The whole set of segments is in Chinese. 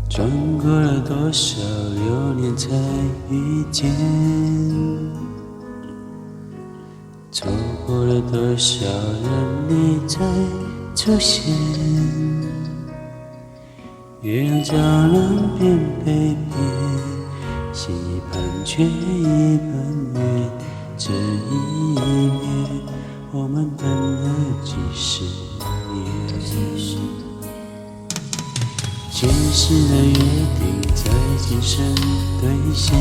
转过了多少流年才遇见，错过了多少人你才出现，月亮照亮片被骗，心一半却一半圆，这一面我们等了几十年，前世的约定在今生兑现，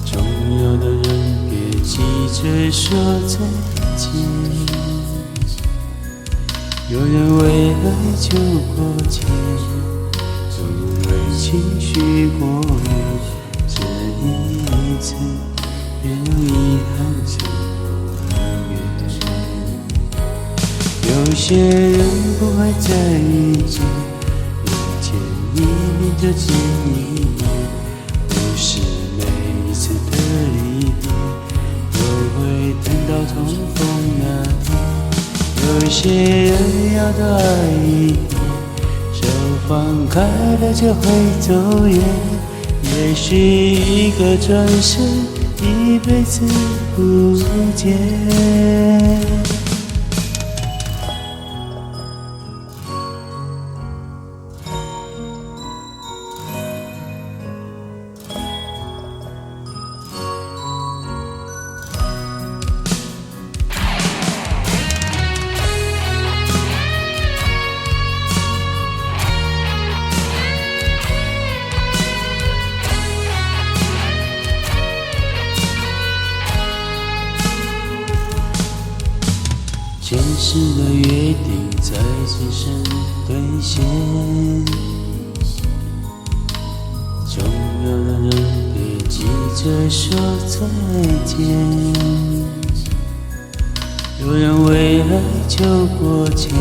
重要的人别急着说再见，有人为爱救过钱，有人为情许过愿，这一次别让遗憾成永远。有些人不会再遇见，人间一面就见一面，不是每一次的离别都会等到重逢那天。有些人要多爱一点，手放开了就会走远，也许一个转身，一辈子不见。前世的约定在今生兑现，重要的人别急着说再见，有人为爱救过钱，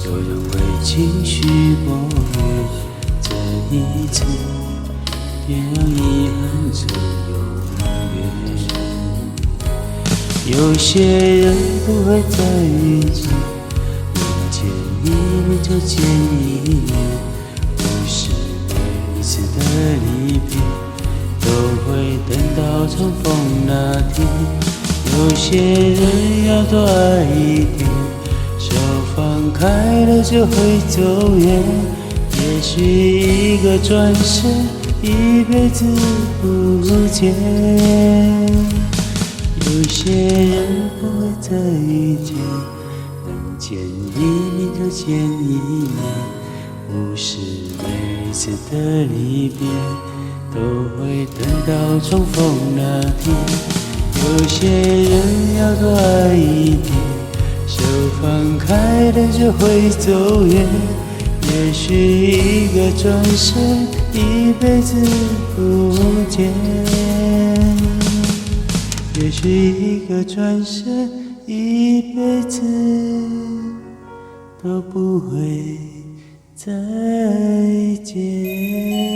有人为情许过愿，这一次别让遗憾成永远。有些人不会再遇见，人间一面就见一面，不是每一次的离别都会等到重逢那天。有些人要多爱一点，手放开了就会走远，也许一个转身，一辈子不见。有些人不会再遇见，人间一面就见一面，不是每一次的离别都会等到重逢那天。有些人要多爱一点，手放开了就会走远，也许一个转身，一辈子不见。也许一个转身，一辈子都不会再见。